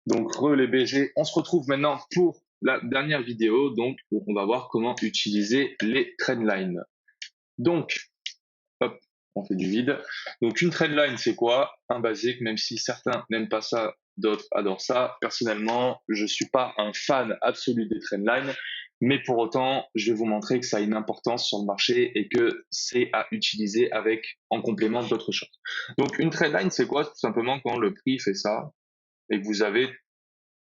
Donc, les BG, on se retrouve maintenant pour la dernière vidéo, donc, où on va voir comment utiliser les trendlines. Donc, hop, on fait du vide. Donc, une trendline, c'est quoi? Un basique, même si certains n'aiment pas ça, d'autres adorent ça. Personnellement, je suis pas un fan absolu des trendlines, mais pour autant, je vais vous montrer que ça a une importance sur le marché et que c'est à utiliser avec, en complément d'autres choses. Donc, une trendline, c'est quoi? Tout simplement quand le prix fait ça et que vous avez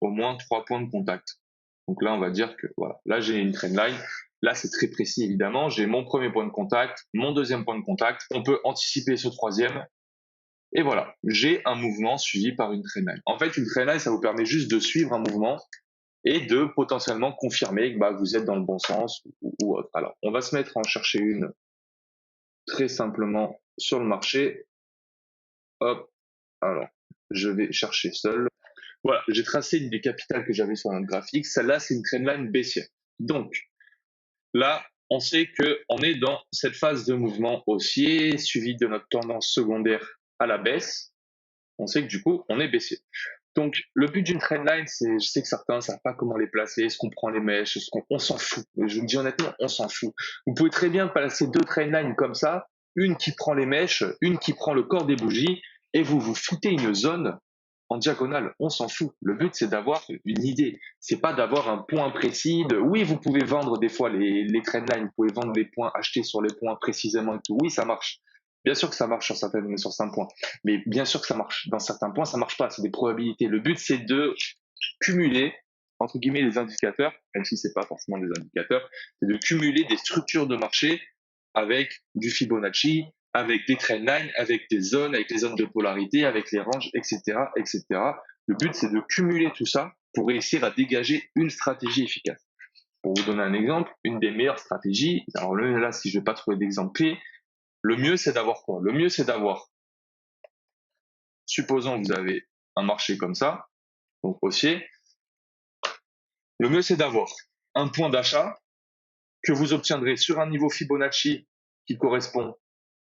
au moins 3 points de contact. Donc là, on va dire que voilà, là j'ai une trendline. Là, c'est très précis évidemment. J'ai mon premier point de contact, mon deuxième point de contact. On peut anticiper ce troisième. Et voilà, j'ai un mouvement suivi par une trendline. En fait, une trendline, ça vous permet juste de suivre un mouvement et de potentiellement confirmer que bah, vous êtes dans le bon sens ou autre. Alors, on va se mettre à en chercher une très simplement sur le marché. Hop, alors, je vais chercher seul. Voilà, j'ai tracé une des capitales que j'avais sur notre graphique. Celle-là, c'est une trendline baissière. Donc, là, on sait qu'on est dans cette phase de mouvement haussier, suivie de notre tendance secondaire à la baisse. On sait que du coup, on est baissier. Donc, le but d'une trendline, c'est, je sais que certains ne savent pas comment les placer, est-ce qu'on prend les mèches, on s'en fout. Je vous dis honnêtement, on s'en fout. Vous pouvez très bien placer deux trendlines comme ça, une qui prend les mèches, une qui prend le corps des bougies, et vous vous foutez une zone en diagonale. On s'en fout. Le but, c'est d'avoir une idée. C'est pas d'avoir un point précis de, oui, vous pouvez vendre des fois les trendlines, vous pouvez vendre les points, acheter sur les points précisément et tout. Oui, ça marche. Bien sûr que ça marche sur certains points. Mais bien sûr que ça marche. Dans certains points, ça marche pas. C'est des probabilités. Le but, c'est de cumuler, entre guillemets, les indicateurs, même si c'est pas forcément des indicateurs, c'est de cumuler des structures de marché avec du Fibonacci, avec des trendlines, avec des zones, avec les zones de polarité, avec les ranges, etc., etc. Le but, c'est de cumuler tout ça pour réussir à dégager une stratégie efficace. Pour vous donner un exemple, une des meilleures stratégies, alors là, si je vais pas trouver d'exemple clé, le mieux, c'est d'avoir quoi? Le mieux, c'est d'avoir, supposons que vous avez un marché comme ça, donc haussier, le mieux, c'est d'avoir un point d'achat que vous obtiendrez sur un niveau Fibonacci qui correspond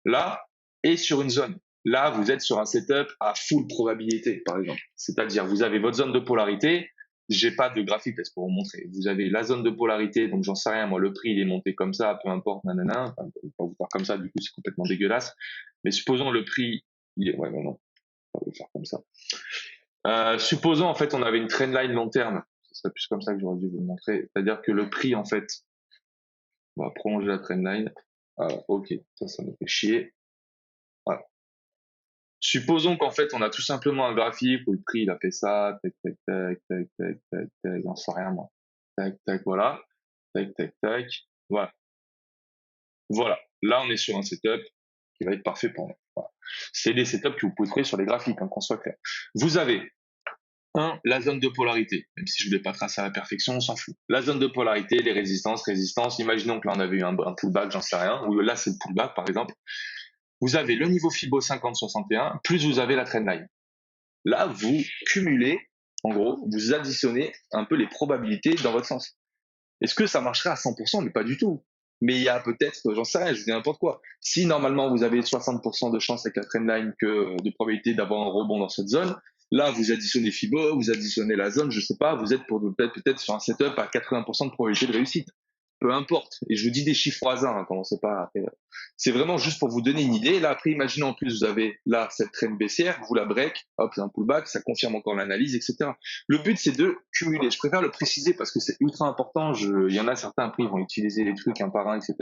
là et sur une zone. Là, vous êtes sur un setup à full probabilité, par exemple. C'est-à-dire, vous avez votre zone de polarité. J'ai pas de graphique pour vous montrer. Vous avez la zone de polarité, donc j'en sais rien. Moi, le prix, il est monté comme ça, peu importe, nanana. Enfin, on va vous faire comme ça, du coup, c'est complètement dégueulasse. Mais supposons le prix, il est, ouais, non, on va le faire comme ça. Supposons, en fait, on avait une trendline long terme. Ce serait plus comme ça que j'aurais dû vous le montrer. C'est-à-dire que le prix, en fait, on va prolonger la trendline. Ok, ça me fait chier. Voilà. Supposons qu'en fait, on a tout simplement un graphique où le prix, il a fait ça, tac, tac, tac, tac, tac, tac, tac, j'en sais rien, moi. Tac, tac, voilà. Tac, tac, tac. Voilà. Voilà. Là, on est sur un setup qui va être parfait pour nous. Voilà. C'est des setups que vous pouvez trouver sur les graphiques, hein, qu'on soit clair. Vous avez la zone de polarité. Même si je ne vais pas tracer à la perfection, on s'en fout. La zone de polarité, les résistances. Imaginons que là, on avait eu un pullback, j'en sais rien. Ou là, c'est le pullback, par exemple. Vous avez le niveau Fibo 50-61, plus vous avez la trendline. Là, vous cumulez, en gros, vous additionnez un peu les probabilités dans votre sens. Est-ce que ça marcherait à 100%? Mais pas du tout. Mais il y a peut-être, j'en sais rien, je dis n'importe quoi. Si normalement vous avez 60% de chance avec la trendline que de probabilité d'avoir un rebond dans cette zone, là vous additionnez Fibo, vous additionnez la zone, je sais pas, vous êtes peut-être sur un setup à 80% de probabilité de réussite. Peu importe. Et je vous dis des chiffres au hasard, hein, commencez pas. C'est vraiment juste pour vous donner une idée. Là, après, imaginez en plus, vous avez là cette trend baissière, vous la break, hop, c'est un pullback, ça confirme encore l'analyse, etc. Le but, c'est de cumuler. Je préfère le préciser parce que c'est ultra important. Il y en a certains, après, ils vont utiliser les trucs un par un, etc.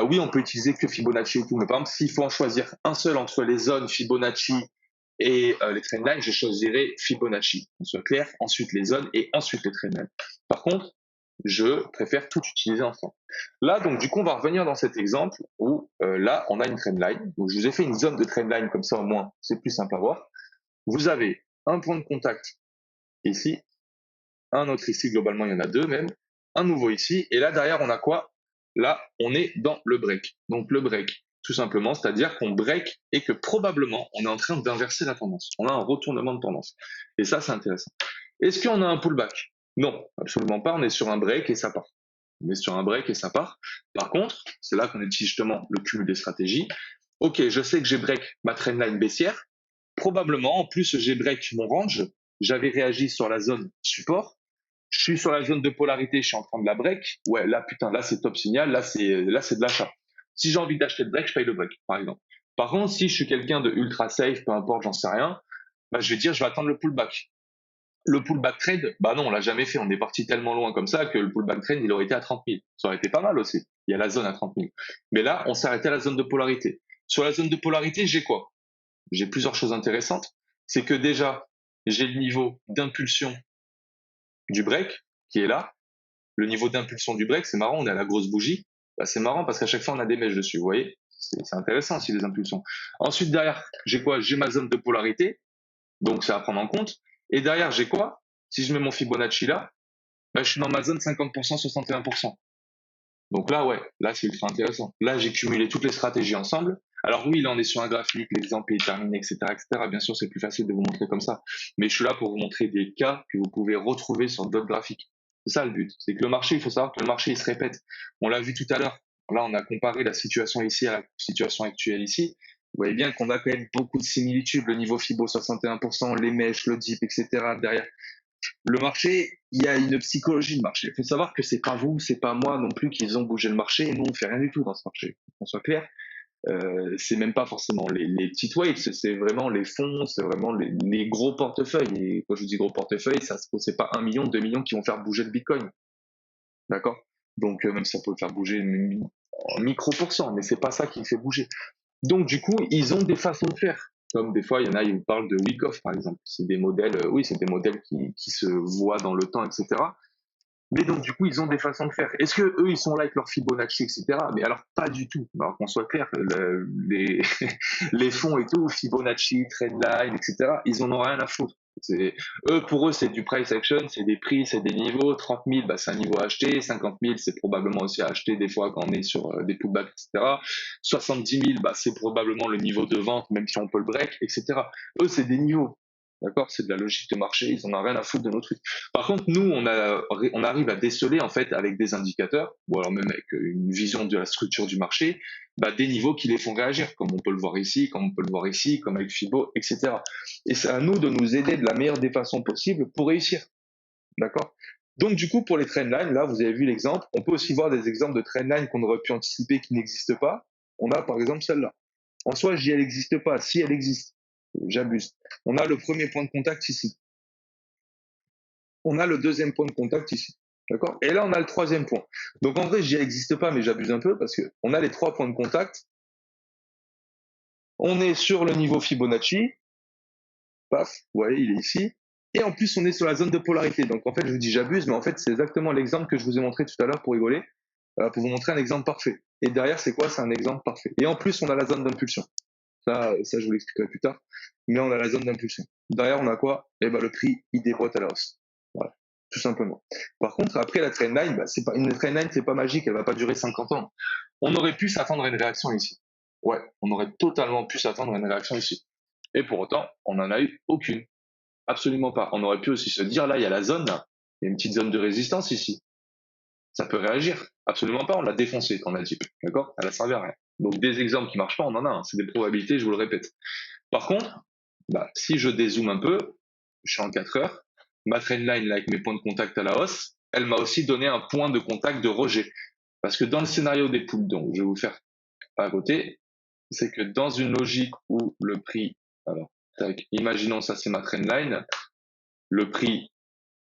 Oui, on peut utiliser que Fibonacci et tout, mais par exemple, s'il faut en choisir un seul entre les zones Fibonacci et les trendlines, je choisirais Fibonacci. On soit clair, ensuite les zones et ensuite les trendlines. Par contre, je préfère tout utiliser ensemble. Là, donc, du coup, on va revenir dans cet exemple où là, on a une trendline. Donc, je vous ai fait une zone de trendline comme ça, au moins, c'est plus simple à voir. Vous avez un point de contact ici, un autre ici, globalement, il y en a deux même, un nouveau ici, et là, derrière, on a quoi? Là, on est dans le break. Donc, le break, tout simplement, c'est-à-dire qu'on break et que probablement, on est en train d'inverser la tendance. On a un retournement de tendance. Et ça, c'est intéressant. Est-ce qu'on a un pullback? Non, absolument pas. On est sur un break et ça part. On est sur un break et ça part. Par contre, c'est là qu'on utilise justement le cumul des stratégies. Ok, je sais que j'ai break ma trendline baissière. Probablement, en plus, j'ai break mon range. j'avais réagi sur la zone support. Je suis sur la zone de polarité, je suis en train de la break. Ouais, là, putain, là, c'est top signal. Là, c'est de l'achat. Si j'ai envie d'acheter le break, je paye le break, par exemple. Par contre, si je suis quelqu'un de ultra safe, peu importe, j'en sais rien, bah, je vais dire, je vais attendre le pullback. Le pullback trade, bah non, on l'a jamais fait. On est parti tellement loin comme ça que le pullback trade, il aurait été à 30 000. Ça aurait été pas mal aussi. Il y a la zone à 30 000. Mais là, on s'est arrêté à la zone de polarité. Sur la zone de polarité, j'ai quoi? J'ai plusieurs choses intéressantes. C'est que déjà, j'ai le niveau d'impulsion du break qui est là. Le niveau d'impulsion du break, c'est marrant, on est à la grosse bougie. Bah, c'est marrant parce qu'à chaque fois, on a des mèches dessus, vous voyez? C'est intéressant aussi, les impulsions. Ensuite, derrière, j'ai quoi? J'ai ma zone de polarité. Donc, c'est à prendre en compte. Et derrière, j'ai quoi? Si je mets mon Fibonacci là, bah, je suis dans ma zone 50%, 61%. Donc là, ouais, là, c'est ultra intéressant. Là, j'ai cumulé toutes les stratégies ensemble. Alors oui, là, on est sur un graphique, l'exemple est terminé, etc., etc. Bien sûr, c'est plus facile de vous montrer comme ça. Mais je suis là pour vous montrer des cas que vous pouvez retrouver sur d'autres graphiques. C'est ça le but. C'est que le marché, il faut savoir que le marché, il se répète. On l'a vu tout à l'heure. Là, on a comparé la situation ici à la situation actuelle ici. Vous voyez bien qu'on a quand même beaucoup de similitudes. Le niveau Fibo 61%, les mèches, le dip, etc. derrière. Le marché, il y a une psychologie de marché. Il faut savoir que c'est pas vous, c'est pas moi non plus qui ont bougé le marché et nous on fait rien du tout dans ce marché. Qu'on soit clair, c'est même pas forcément les petites waves, c'est vraiment les fonds, c'est vraiment les gros portefeuilles. Et quand je vous dis gros portefeuille, c'est pas 1 million, 2 millions qui vont faire bouger le Bitcoin, d'accord? Donc même si ça peut faire bouger en micro pourcent, mais c'est pas ça qui le fait bouger. Donc du coup, ils ont des façons de faire. Comme des fois, il y en a, ils vous parlent de Wyckoff, par exemple. C'est des modèles, oui, c'est des modèles qui se voient dans le temps, etc. Mais donc, du coup, ils ont des façons de faire. Est-ce que eux, ils sont là avec leur Fibonacci, etc. Mais alors, pas du tout. Alors qu'on soit clair, les, les fonds et tout, Fibonacci, Trendline, etc., ils en ont rien à foutre. Pour eux, c'est du price action, c'est des prix, c'est des niveaux. 30 000, bah, c'est un niveau à acheter. 50 000, c'est probablement aussi à acheter des fois quand on est sur des pullbacks, etc. 70 000, bah, c'est probablement le niveau de vente, même si on peut le break, etc. Eux, c'est des niveaux. D'accord? C'est de la logique de marché. Ils en ont rien à foutre de nos trucs. Par contre, nous, on arrive à déceler, en fait, avec des indicateurs, ou alors même avec une vision de la structure du marché, bah, des niveaux qui les font réagir, comme on peut le voir ici, comme on peut le voir ici, comme avec Fibo, etc. Et c'est à nous de nous aider de la meilleure des façons possibles pour réussir. D'accord? Donc, du coup, pour les trendlines, là, vous avez vu l'exemple. On peut aussi voir des exemples de trendlines qu'on aurait pu anticiper qui n'existent pas. On a, par exemple, celle-là. En soi, elle n'existe pas. Si elle existe, j'abuse. On a le premier point de contact ici. On a le deuxième point de contact ici. D'accord? Et là, on a le troisième point. Donc, en vrai, j'y n'existe pas, mais j'abuse un peu parce que on a les trois points de contact. On est sur le niveau Fibonacci. Paf, vous voyez, il est ici. Et en plus, on est sur la zone de polarité. Donc, en fait, je vous dis j'abuse, mais en fait, c'est exactement l'exemple que je vous ai montré tout à l'heure pour rigoler, pour vous montrer un exemple parfait. Et derrière, c'est quoi? C'est un exemple parfait. Et en plus, on a la zone d'impulsion. Ça, je vous l'expliquerai plus tard. Mais on a la zone d'impulsion. Derrière, on a quoi? Eh ben, le prix, il déboîte à la hausse. Voilà. Tout simplement. Par contre, après la trendline, bah, c'est pas, une trendline, c'est pas magique, elle va pas durer 50 ans. On aurait pu s'attendre à une réaction ici. Ouais, on aurait totalement pu s'attendre à une réaction ici. Et pour autant, on n'en a eu aucune. Absolument pas. On aurait pu aussi se dire, là, il y a la zone, là. Il y a une petite zone de résistance ici. Ça peut réagir. Absolument pas. On l'a défoncé quand on a dit. D'accord? Elle a servi à rien. Donc, des exemples qui marchent pas, on en a un. C'est des probabilités, je vous le répète. Par contre, bah, si je dézoome un peu, je suis en 4 heures, ma trendline là, avec mes points de contact à la hausse, elle m'a aussi donné un point de contact de rejet. Parce que dans le scénario des poules, donc je vais vous faire à côté, c'est que dans une logique où le prix, alors, tac, imaginons ça c'est ma trendline, le prix,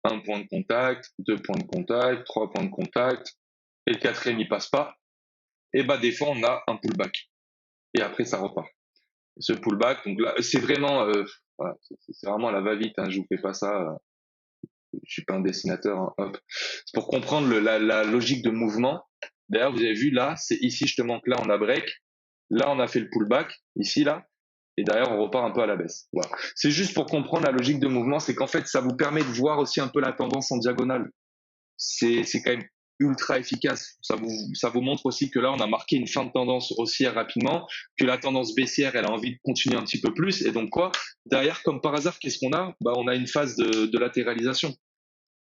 un point de contact, deux points de contact, trois points de contact, et le quatrième il passe pas, et bah des fois on a un pullback. Et après ça repart. Ce pullback, donc là, c'est vraiment, voilà, c'est vraiment à la va-vite, hein, je vous fais pas ça, je suis pas un dessinateur, hein, hop. C'est pour comprendre la logique de mouvement. D'ailleurs, vous avez vu là, c'est ici justement que là on a break, là on a fait le pullback, ici là, et derrière on repart un peu à la baisse. Voilà. C'est juste pour comprendre la logique de mouvement, c'est qu'en fait ça vous permet de voir aussi un peu la tendance en diagonale. C'est quand même ultra efficace. Ça vous montre aussi que là on a marqué une fin de tendance haussière rapidement, que la tendance baissière elle a envie de continuer un petit peu plus, et donc quoi, derrière comme par hasard qu'est-ce qu'on a? Bah on a une phase de latéralisation.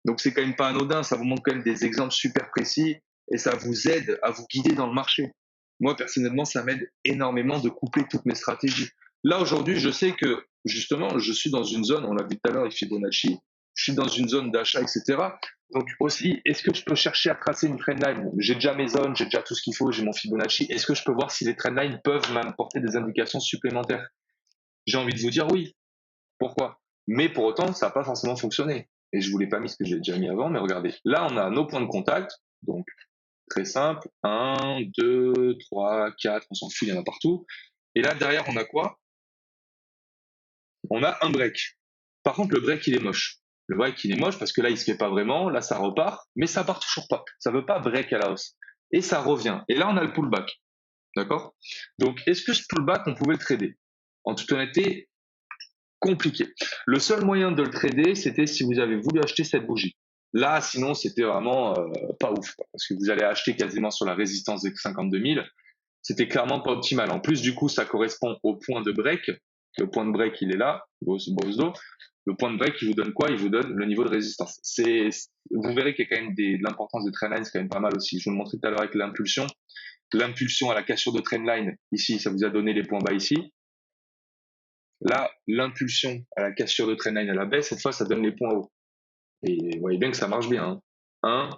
Donc c'est quand même pas anodin, ça vous montre quand même des exemples super précis et ça vous aide à vous guider dans le marché. Moi personnellement, ça m'aide énormément de coupler toutes mes stratégies. Là, aujourd'hui, je sais que, justement, je suis dans une zone, on l'a vu tout à l'heure avec Fibonacci, je suis dans une zone d'achat, etc. Donc aussi, est-ce que je peux chercher à tracer une trendline? J'ai déjà mes zones, j'ai déjà tout ce qu'il faut, j'ai mon Fibonacci. Est-ce que je peux voir si les trendlines peuvent m'apporter des indications supplémentaires? J'ai envie de vous dire oui. Pourquoi? Mais pour autant, ça n'a pas forcément fonctionné. Et je vous l'ai pas mis ce que j'ai déjà mis avant, mais regardez. Là, on a nos points de contact. Donc, très simple. 1, 2, 3, 4, on s'en fout, il y en a partout. Et là, derrière, on a quoi? On a un break. Par contre, le break, il est moche. Le break, il est moche parce que là, il se fait pas vraiment. Là, ça repart, mais ça part toujours pas. Ça veut pas break à la hausse. Et ça revient. Et là, on a le pullback. D'accord? Donc, est-ce que ce pullback, on pouvait le trader? En toute honnêteté, compliqué. Le seul moyen de le trader, c'était si vous avez voulu acheter cette bougie. Là, sinon, c'était vraiment pas ouf, quoi, parce que vous allez acheter quasiment sur la résistance de 52 000. C'était clairement pas optimal. En plus, du coup, ça correspond au point de break. Le point de break, il est là, bozo. Le point de break, il vous donne quoi? Il vous donne le niveau de résistance. Vous verrez qu'il y a quand même de l'importance des trendlines, c'est quand même pas mal aussi. Je vous le montrais tout à l'heure avec l'impulsion. L'impulsion à la cassure de trendline, ici, ça vous a donné les points bas ici. Là, l'impulsion à la cassure de trendline à la baisse, cette fois, ça donne les points hauts. Et vous voyez bien que ça marche bien. 1,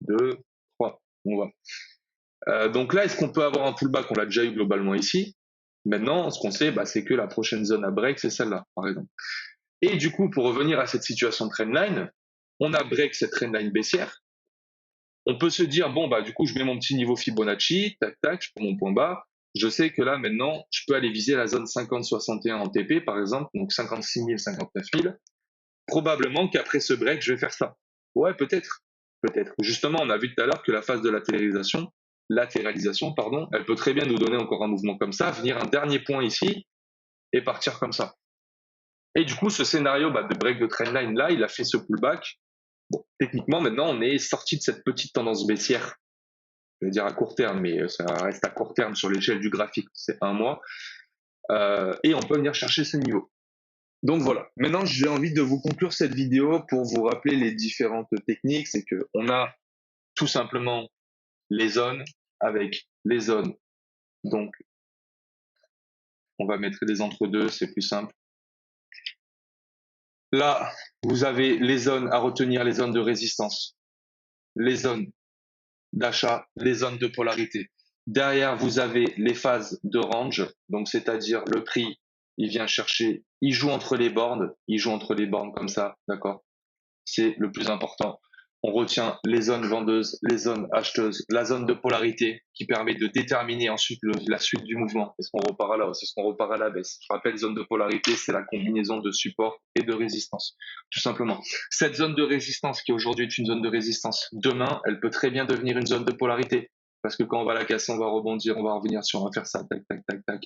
2, 3, on voit. Donc là, est-ce qu'on peut avoir un pullback? On l'a déjà eu globalement ici. Maintenant, ce qu'on sait, c'est que la prochaine zone à break, c'est celle-là, par exemple. Et du coup, pour revenir à cette situation de trendline, on a break cette trendline baissière. On peut se dire, bon, du coup, je mets mon petit niveau Fibonacci, tac, tac, je prends mon point bas. Je sais que là, maintenant, je peux aller viser la zone 50-61 en TP, par exemple, donc 56 000, 59 000. Probablement qu'après ce break, je vais faire ça. Ouais, peut-être. Peut-être. Justement, on a vu tout à l'heure que la phase de latéralisation, pardon, elle peut très bien nous donner encore un mouvement comme ça, venir un dernier point ici et partir comme ça. Et du coup, ce scénario de break de trendline là, il a fait ce pullback. Bon, techniquement, maintenant, on est sorti de cette petite tendance baissière. Je vais dire à court terme, mais ça reste à court terme sur l'échelle du graphique, c'est un mois. Et on peut venir chercher ce niveau. Donc voilà. Maintenant, j'ai envie de vous conclure cette vidéo pour vous rappeler les différentes techniques. C'est que on a tout simplement les zones avec les zones. Donc, on va mettre des entre-deux, c'est plus simple. Là, vous avez les zones à retenir, les zones de résistance, les zones d'achat, les zones de polarité. Derrière, vous avez les phases de range, donc c'est-à-dire le prix, il vient chercher, il joue entre les bornes comme ça, d'accord? C'est le plus important. On retient les zones vendeuses, les zones acheteuses, la zone de polarité qui permet de déterminer ensuite la suite du mouvement. Est-ce qu'on repart à la hausse? Est-ce qu'on repart à la baisse? Je rappelle, zone de polarité, c'est la combinaison de support et de résistance, tout simplement. Cette zone de résistance qui aujourd'hui est une zone de résistance, demain, elle peut très bien devenir une zone de polarité. Parce que quand on va la casser, on va rebondir, on va revenir sur, on va faire ça, tac, tac, tac, tac.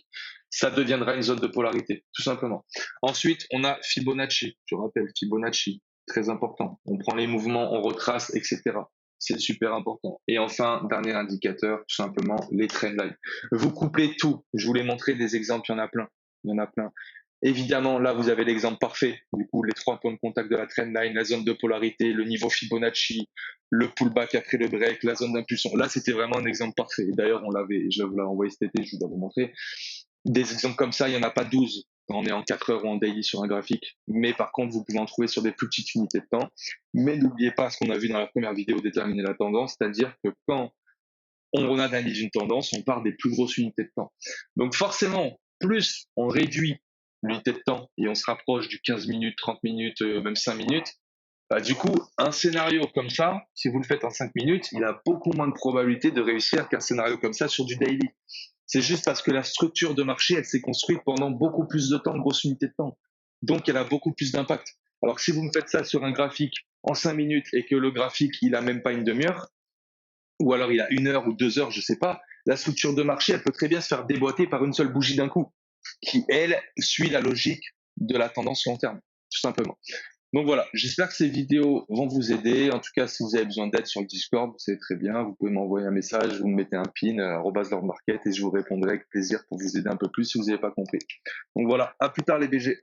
Ça deviendra une zone de polarité, tout simplement. Ensuite, on a Fibonacci. Je rappelle, Fibonacci. Très important. On prend les mouvements, on retrace, etc. C'est super important. Et enfin, dernier indicateur, tout simplement, les trendlines. Vous couplez tout. Je vous l'ai montré des exemples, il y en a plein. Il y en a plein. Évidemment, là, vous avez l'exemple parfait. Du coup, les 3 points de contact de la trendline, la zone de polarité, le niveau Fibonacci, le pullback après le break, la zone d'impulsion. Là, c'était vraiment un exemple parfait. D'ailleurs, je vous l'ai envoyé cet été, je vous l'avais montré. Des exemples comme ça, il n'y en a pas 12 quand on est en 4 heures ou en daily sur un graphique. Mais par contre, vous pouvez en trouver sur des plus petites unités de temps. Mais n'oubliez pas ce qu'on a vu dans la première vidéo, déterminer la tendance, c'est-à-dire que quand on analyse une tendance, on part des plus grosses unités de temps. Donc forcément, plus on réduit l'unité de temps et on se rapproche du 15 minutes, 30 minutes, même 5 minutes, du coup, un scénario comme ça, si vous le faites en 5 minutes, il a beaucoup moins de probabilité de réussir qu'un scénario comme ça sur du daily. C'est juste parce que la structure de marché, elle s'est construite pendant beaucoup plus de temps, grosse unité de temps. Donc, elle a beaucoup plus d'impact. Alors que si vous me faites ça sur un graphique en 5 minutes et que le graphique, il a même pas une demi-heure, ou alors il a 1 heure ou 2 heures, je sais pas, la structure de marché, elle peut très bien se faire déboîter par une seule bougie d'un coup, qui, elle, suit la logique de la tendance long terme, tout simplement. Donc voilà, j'espère que ces vidéos vont vous aider. En tout cas, si vous avez besoin d'aide sur le Discord, c'est très bien. Vous pouvez m'envoyer un message, vous me mettez un pin, @lordmarket, et je vous répondrai avec plaisir pour vous aider un peu plus si vous n'avez pas compris. Donc voilà, à plus tard les BG.